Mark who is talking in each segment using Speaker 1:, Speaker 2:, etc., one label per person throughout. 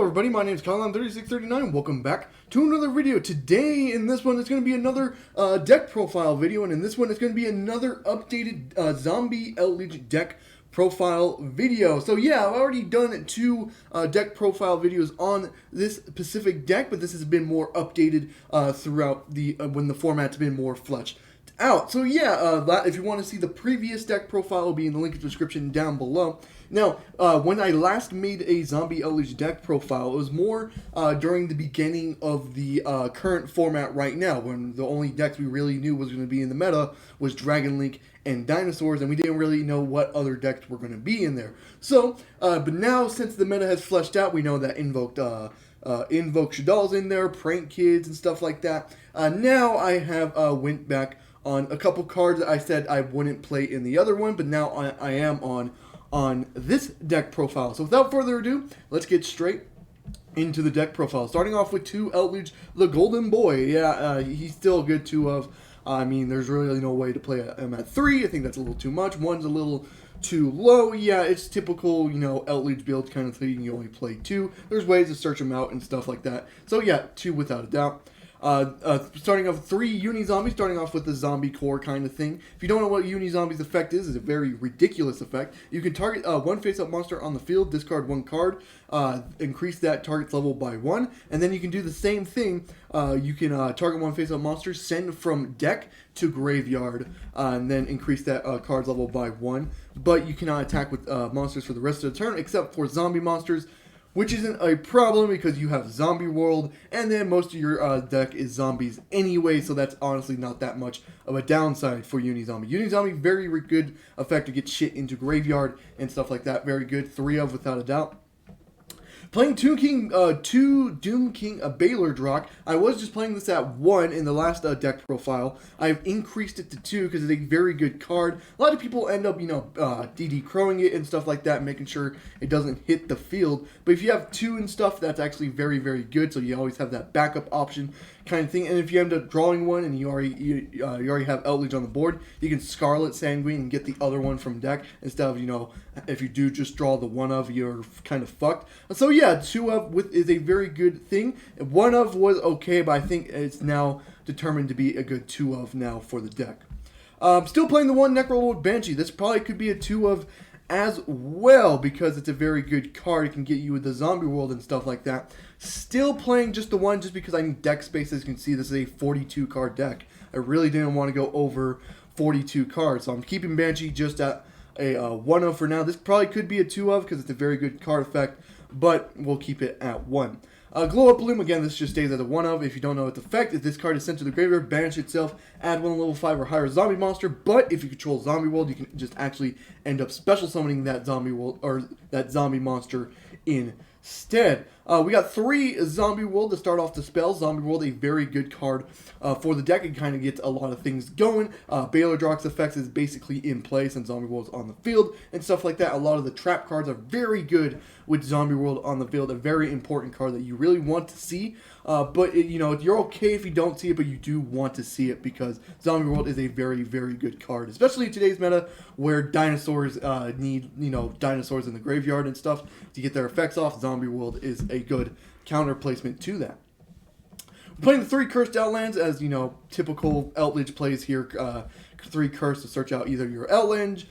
Speaker 1: everybody, my name is Kyle, I'm 3639, welcome back to another video. Today, in this one, it's going to be another deck profile video, and in this one, it's going to be another updated zombie Eldlich deck profile video. So yeah, I've already done two deck profile videos on this specific deck, but this has been more updated throughout the when the format's been more fleshed out. So yeah, if you want to see the previous deck profile, will be in the link in the description down below. Now, when I last made a zombie Eldlich deck profile, it was more during the beginning of the current format right now, when the only decks we really knew was going to be in the meta was Dragon Link and Dinosaurs, and we didn't really know what other decks were going to be in there. So, but now, since the meta has fleshed out, we know that Invoke Shadal's in there, Prank Kids, and stuff like that. Now I have went back on a couple cards that I said I wouldn't play in the other one, but now I am on this deck profile. So without further ado, let's get straight into the deck profile. Starting off with two Eldlich, the Golden Boy. Yeah, he's still a good 2 of. I mean, there's really no way to play him at 3. I think that's a little too much. 1's a little too low. Yeah, it's typical, you know, Eldlich build kind of thing. You only play 2. There's ways to search them out and stuff like that. So yeah, 2 without a doubt. Starting off with 3 Uni-Zombies, starting off with the zombie core kind of thing. If you don't know what Uni-Zombies effect is, it's a very ridiculous effect. You can target one face-up monster on the field, discard 1 card, increase that target's level by 1, and then you can do the same thing. You can target 1 face-up monster, send from deck to graveyard, and then increase that card's level by 1. But you cannot attack with monsters for the rest of the turn, except for zombie monsters, which isn't a problem because you have Zombie World, and then most of your deck is zombies anyway, so that's honestly not that much of a downside for Uni-Zombie. Uni-Zombie, very good effect to get shit into graveyard and stuff like that. Very good, 3 of without a doubt. Playing two Doom King Baylor Drock. I was just playing this at 1 in the last deck profile. I've increased it to 2 because it's a very good card. A lot of people end up, you know, DD crowing it and stuff like that, making sure it doesn't hit the field. But if you have 2 and stuff, that's actually very, very good. So you always have that backup option kind of thing. And if you end up drawing one and you already have Eldlich on the board, you can Scarlet Sanguine and get the other one from deck instead of, you know, if you do just draw the 1 of, you're kind of fucked. So yeah, 2 of is a very good thing. 1 of was okay, but I think it's now determined to be a good 2 of now for the deck. Still playing the 1 Necro Banshee. This probably could be a 2 of as well because it's a very good card. It can get you with the Zombie World and stuff like that. Still playing just the 1 just because I need deck space. As you can see, this is a 42 card deck. I really didn't want to go over 42 cards, so I'm keeping Banshee just at a 1 of for now. This probably could be a 2 of because it's a very good card effect, but we'll keep it at 1. Glow Up Bloom, again, this just stays at a 1 of. If you don't know its effect, if this card is sent to the graveyard, banish itself, add 1 level 5 or higher zombie monster, but if you control Zombie World, you can just actually end up special summoning that Zombie World, or that zombie monster instead. We got 3 Zombie World to start off the spells. Zombie World, a very good card for the deck. It kind of gets a lot of things going. Baylor Drock's effects is basically in place and Zombie World's on the field and stuff like that. A lot of the trap cards are very good with Zombie World on the field. A very important card that you really want to see. But, you know, you're okay if you don't see it, but you do want to see it because Zombie World is a very, very good card. Especially in today's meta where dinosaurs need, you know, dinosaurs in the graveyard and stuff to get their effects off. Zombie World is a good counter placement to that. We're playing the 3 Cursed Outlands, as you know, typical Eldlich plays here. 3 Curse to search out either your Eldlich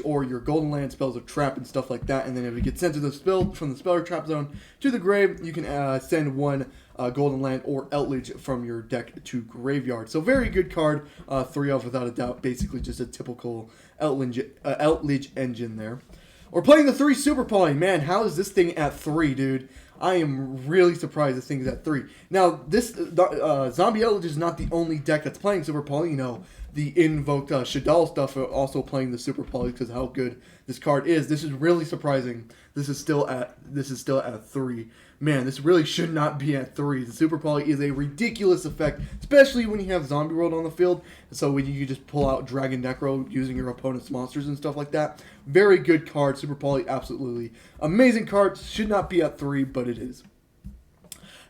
Speaker 1: or your Golden Land spells of trap and stuff like that. And then if it gets sent to the spell from the spell or trap zone to the grave, you can send 1 Golden Land or Eldlich from your deck to graveyard. So very good card, 3 of without a doubt. Basically just a typical Eldlich engine there. We're playing the 3 Super Poly. Man, how is this thing at 3, dude? I am really surprised this thing's at 3. Now, this Zombie Eldlich is not the only deck that's playing Super Poly. You know, the invoked Shadal stuff are also playing the Super Poly because of how good this card is. This is really surprising. This is still at 3. Man, this really should not be at 3. The Super Poly is a ridiculous effect, especially when you have Zombie World on the field. So when you just pull out Dragon Necro using your opponent's monsters and stuff like that. Very good card. Super Poly, absolutely amazing card. Should not be at 3, but it is.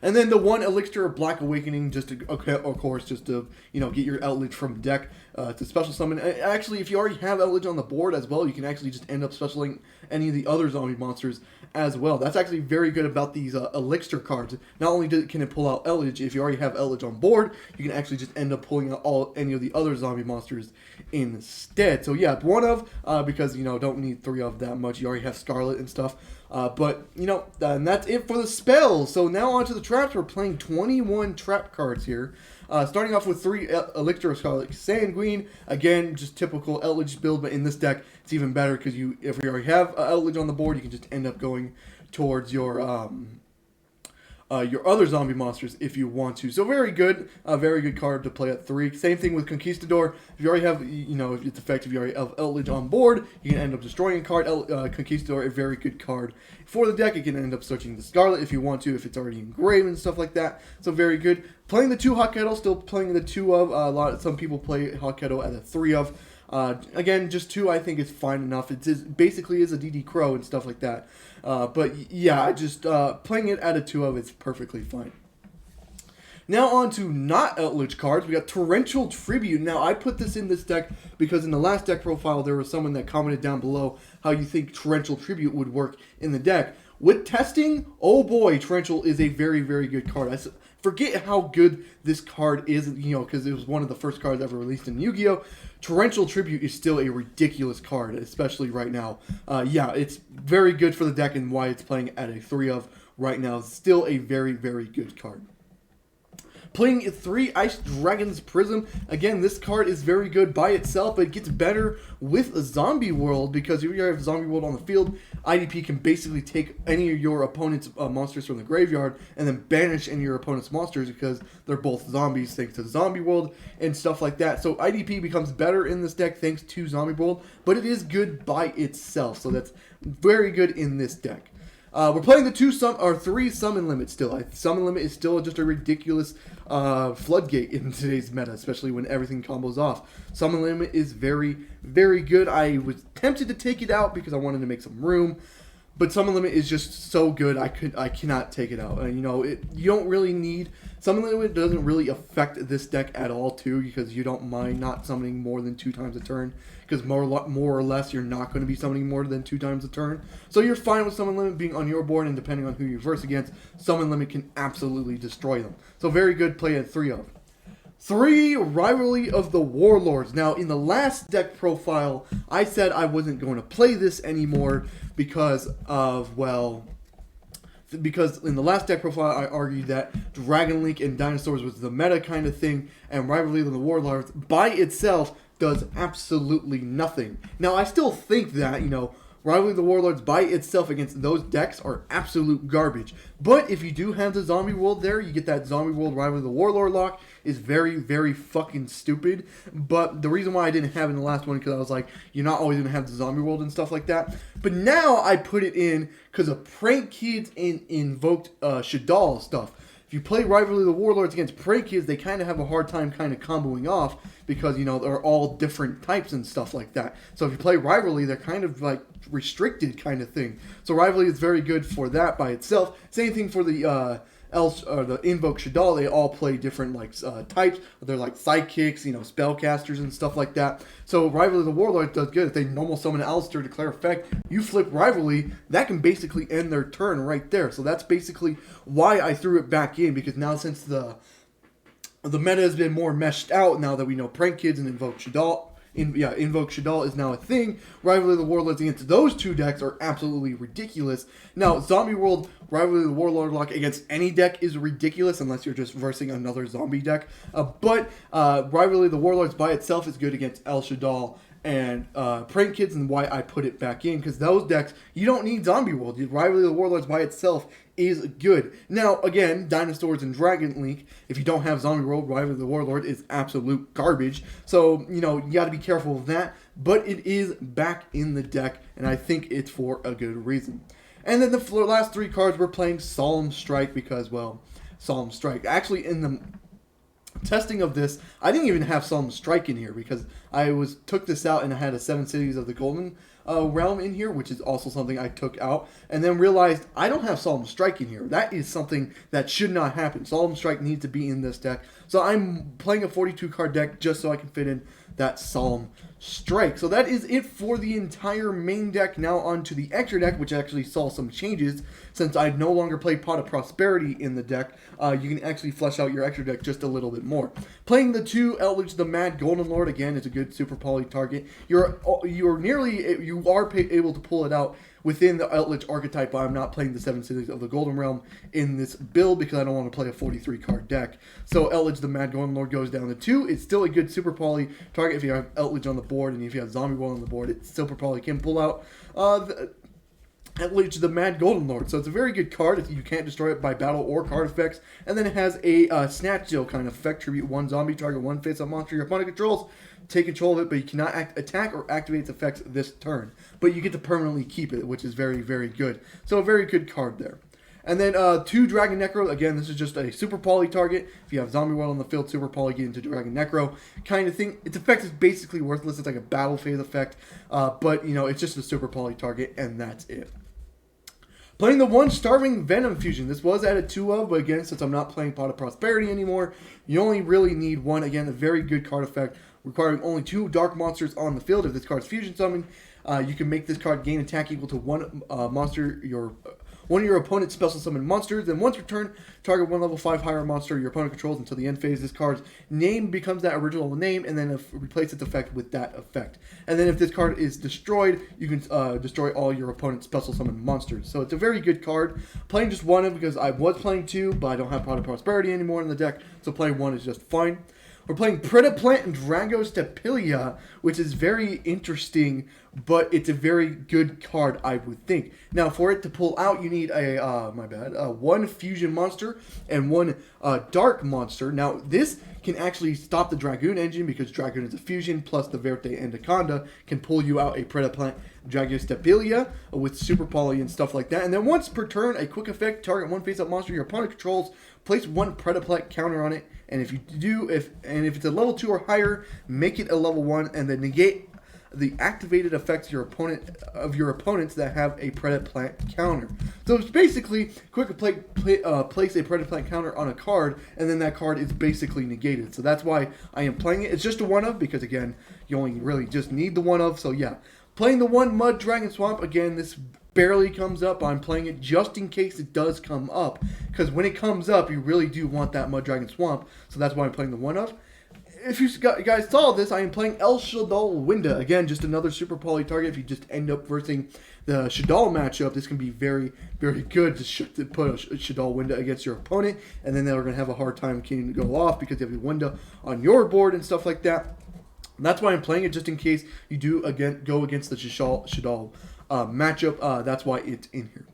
Speaker 1: And then the one Elixir of Black Awakening, just to, okay, of course, just to, get your Eldlich from deck to special summon. Actually, if you already have Eldlich on the board as well, you can actually just end up specialing any of the other zombie monsters as well. That's actually very good about these Elixir cards. Not only can it pull out Eldlich, if you already have Eldlich on board, you can actually just end up pulling out any of the other zombie monsters instead. So yeah, one of, because, don't need 3 of that much. You already have Scarlet and stuff. But, and that's it for the spells. So now on to the traps. We're playing 21 trap cards here. Starting off with 3 Elixir of Scarlet Sanguine. Again, just typical Eldlich build, but in this deck, it's even better because if you already have Eldlich on the board, you can just end up going towards your other zombie monsters if you want to. So very good card to play at 3. Same thing with Conquistador. If you already have, if it's effective, you already have Eldlich on board, you can end up destroying a card. Conquistador, a very good card for the deck. You can end up searching the Scarlet if you want to, if it's already engraved and stuff like that. So very good. Playing the 2 Hot Kettle, still playing the 2 of. Some people play Hot Kettle at a 3 of. Again, just 2 I think is fine enough. It basically is a DD Crow and stuff like that. But yeah, just playing it at a 2 of is perfectly fine. Now on to not Eldlich cards. We got Torrential Tribute. Now I put this in this deck because in the last deck profile there was someone that commented down below how you think Torrential Tribute would work in the deck. With testing, oh boy, Torrential is a very, very good card. I forget how good this card is, because it was one of the first cards ever released in Yu-Gi-Oh! Torrential Tribute is still a ridiculous card, especially right now. Yeah, it's very good for the deck and why it's playing at a 3 of right now. It's still a very, very good card. Playing 3 Ice Dragons Prism. Again, this card is very good by itself, but it gets better with a Zombie World because if you have Zombie World on the field, IDP can basically take any of your opponent's monsters from the graveyard and then banish any of your opponent's monsters because they're both zombies thanks to Zombie World and stuff like that. So IDP becomes better in this deck thanks to Zombie World, but it is good by itself, so that's very good in this deck. We're playing the 3 summon limit still. Summon limit is still just a ridiculous floodgate in today's meta, especially when everything combos off. Summon limit is very, very good. I was tempted to take it out because I wanted to make some room, but summon limit is just so good. I cannot take it out. You don't really need summon limit. Doesn't really affect this deck at all too, because you don't mind not summoning more than 2 times a turn. Because more or less, you're not going to be summoning more than 2 times a turn. So you're fine with Summon Limit being on your board, and depending on who you verse against, Summon Limit can absolutely destroy them. So very good play at 3 of. 3 Rivalry of the Warlords. Now, in the last deck profile, I said I wasn't going to play this anymore because of, because in the last deck profile, I argued that Dragon Link and Dinosaurs was the meta kind of thing, and Rivalry of the Warlords by itself does absolutely nothing. Now, I still think that, Rivalry of the Warlords by itself against those decks are absolute garbage. But if you do have the Zombie World there, you get that Zombie World Rivalry of the Warlord lock is very, very fucking stupid. But the reason why I didn't have it in the last one because I was like, you're not always going to have the Zombie World and stuff like that. But now I put it in because of Prank Kids and Invoked Shadal stuff. If you play Rivalry of the Warlords against Prank Kids, they kind of have a hard time kind of comboing off because, they're all different types and stuff like that. So if you play Rivalry, they're kind of like restricted kind of thing. So Rivalry is very good for that by itself. Same thing for the the Invoke Shadal. They all play different types. They're like sidekicks, spellcasters and stuff like that. So Rivalry of the Warlord does good. If they normal summon Alistair, declare effect, you flip Rivalry, that can basically end their turn right there. So that's basically why I threw it back in, because now since the meta has been more meshed out now that we know Prank Kids and Invoke Shadal. Invoke Shadal is now a thing. Rivalry of the Warlords against those 2 decks are absolutely ridiculous. Now, Zombie World Rivalry of the Warlord lock against any deck is ridiculous unless you're just versing another zombie deck. But Rivalry of the Warlords by itself is good against El Shadal and Prank Kids, and why I put it back in, because those decks, you don't need Zombie World. Rivalry of the Warlords by itself is good. Now, again, Dinosaurs and Dragon Link, if you don't have Zombie World, Rivalry of the Warlord is absolute garbage. So, you got to be careful of that, but it is back in the deck, and I think it's for a good reason. And then the last 3 cards, we're playing Solemn Strike because, Solemn Strike. Actually, in the testing of this, I didn't even have Solemn Strike in here because I took this out and I had a 7 Cities of the Golden realm in here, which is also something I took out, and then realized I don't have Solemn Strike in here. That is something that should not happen. Solemn Strike needs to be in this deck. So I'm playing a 42 card deck just so I can fit in that Solemn Strike. So that is it for the entire main deck. Now on to the extra deck, which actually saw some changes since I no longer play Pot of Prosperity in the deck. You can actually flesh out your extra deck just a little bit more. Playing the 2 Eldlich, the Mad Golden Lord, again, is a good super poly target. You are able to pull it out within the Outlands archetype, but I'm not playing the 7 Cities of the Golden Realm in this build because I don't want to play a 43 card deck. So Eldlich, the Mad Golden Lord, goes down to 2. It's still a good super poly target if you have Eldlich on the board, and if you have Zombie World on the board, it super poly can pull out Eldlich, the Mad Golden Lord. So it's a very good card. You can't destroy it by battle or card effects. And then it has a Snatch Deal kind of effect. Tribute 1 zombie, target 1 face-up monster your opponent controls. Take control of it, but you cannot attack or activate its effects this turn. But you get to permanently keep it, which is very, very good. So a very good card there. And then 2 Dragon Necro. Again, this is just a super poly target. If you have Zombie World on the field, super poly, get into Dragon Necro kind of thing. Its effect is basically worthless. It's like a battle phase effect. But, you know, it's just a super poly target, and that's it. Playing the 1 Starving Venom Fusion. This was at a 2 of, but again, since I'm not playing Pot of Prosperity anymore, you only really need 1. Again, a very good card effect, requiring only 2 dark monsters on the field. If this card's fusion summoned, you can make this card gain attack equal to 1 monster, one of your opponent's special summon monsters. Then once returned, target 1 level 5 higher monster your opponent controls until the end phase. This card's name becomes that original name, and then replace its effect with that effect. And then if this card is destroyed, you can destroy all your opponent's special summon monsters. So it's a very good card. Playing just 1 because I was playing 2, but I don't have Pot of Prosperity anymore in the deck, so playing 1 is just fine. We're playing Predaplant and Dragons Prism, which is very interesting, but it's a very good card, I would think. Now, for it to pull out, you need a, 1 fusion monster and 1 dark monster. Now, this can actually stop the Dragoon engine because Dragoon is a fusion, plus the Verte Anaconda can pull you out a Predaplant Dragons Prism with Super Poly and stuff like that. And then once per turn, a quick effect, target 1 face-up monster your opponent controls, place 1 Predaplant counter on it, and if you do, if it's a level 2 or higher, make it a level 1, and then negate the activated effects of your opponents that have a Predaplant counter. So it's basically quick place a Predaplant counter on a card, and then that card is basically negated. So that's why I am playing it. It's just a 1-of because again, you only really just need the 1-of. So yeah, playing the 1 Mud Dragon Swamp. Again, this barely comes up. I'm playing it just in case it does come up, because when it comes up, you really do want that Mud Dragon Swamp. So that's why I'm playing the 1-of. If you guys saw this, I am playing El Shaddoll Winda. Again, just another super poly target. If you just end up versing the Shaddoll matchup, this can be very, very good to put a Shaddoll Winda against your opponent, and then they're going to have a hard time getting to go off because you have a Winda on your board and stuff like that. And that's why I'm playing it, just in case you do go against the Shaddoll matchup. That's why it's in here.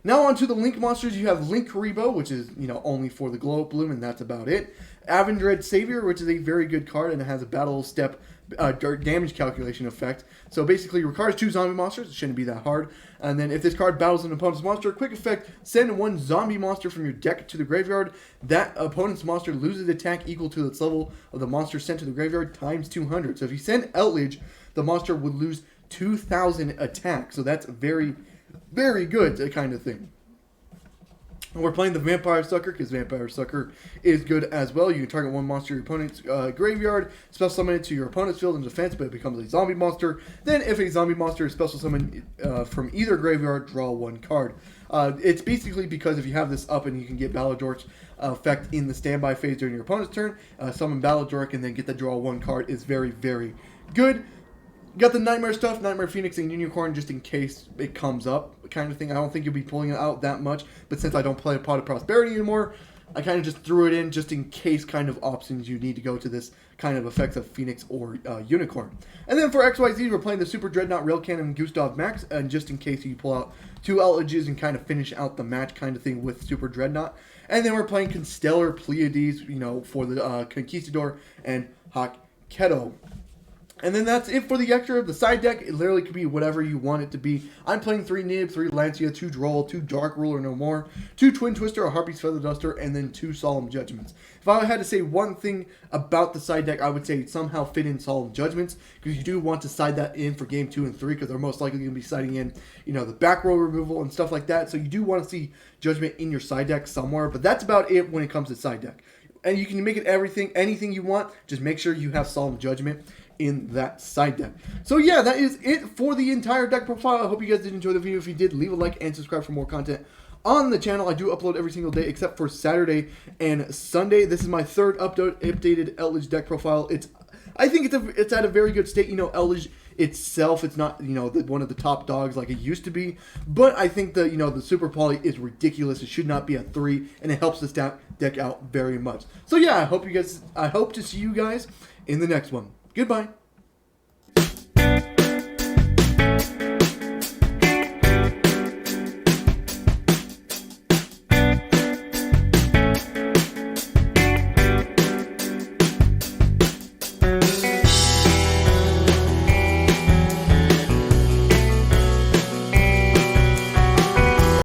Speaker 1: Now on to the Link monsters. You have Link Karibo, which is, only for the Glow Up Bloom, and that's about it. Avendread Savior, which is a very good card, and it has a battle step damage calculation effect. So basically, it requires 2 zombie monsters. It shouldn't be that hard. And then if this card battles an opponent's monster, quick effect, send 1 zombie monster from your deck to the graveyard. That opponent's monster loses attack equal to its level of the monster sent to the graveyard times 200. So if you send Eldlich, the monster would lose 2,000 attack. So that's very, very good kind of thing. And we're playing the Vampire Sucker because Vampire Sucker is good as well. You can target 1 monster your opponent's graveyard, special summon it to your opponent's field in defense, but it becomes a zombie monster. Then if a zombie monster is special summoned from either graveyard, draw 1 card. It's basically because if you have this up and you can get Baladork's effect in the standby phase during your opponent's turn, summon Baladork and then get the draw 1 card is very, very good. Got the Nightmare stuff, Nightmare Phoenix and Unicorn, just in case it comes up kind of thing. I don't think you'll be pulling it out that much, but since I don't play a Pot of Prosperity anymore, I kind of just threw it in just in case kind of options you need to go to this kind of effects of Phoenix or Unicorn. And then for XYZ, we're playing the Super Dreadnought Rail Cannon Gustav Max, and just in case you pull out 2 Eldliches and kind of finish out the match kind of thing with Super Dreadnought. And then we're playing Constellar Pleiades, for the Conquistador and Hawk Keto. And then that's it for the extra. The side deck, it literally could be whatever you want it to be. I'm playing 3 Nib, 3 Lancia, 2 Droll, 2 Dark Ruler, no more, 2 Twin Twister, a Harpy's Feather Duster, and then 2 Solemn Judgments. If I had to say one thing about the side deck, I would say somehow fit in Solemn Judgments, because you do want to side that in for game 2 and 3, because they're most likely going to be siding in, you know, the back row removal and stuff like that. So you do want to see Judgment in your side deck somewhere, but that's about it when it comes to side deck. And you can make it anything you want, just make sure you have Solemn Judgment in that side deck. So yeah, that is it for the entire deck profile. I hope you guys did enjoy the video. If you did, leave a like and subscribe for more content on the channel. I do upload every single day except for Saturday and Sunday. This is my 3rd updated Eldlich deck profile. I think it's at a very good state. You know, Eldlich itself, it's not, you know, one of the top dogs like it used to be, but I think the, you know, the Super Poly is ridiculous. It should not be a 3, and it helps this deck out very much. So yeah, I hope to see you guys in the next one. Goodbye.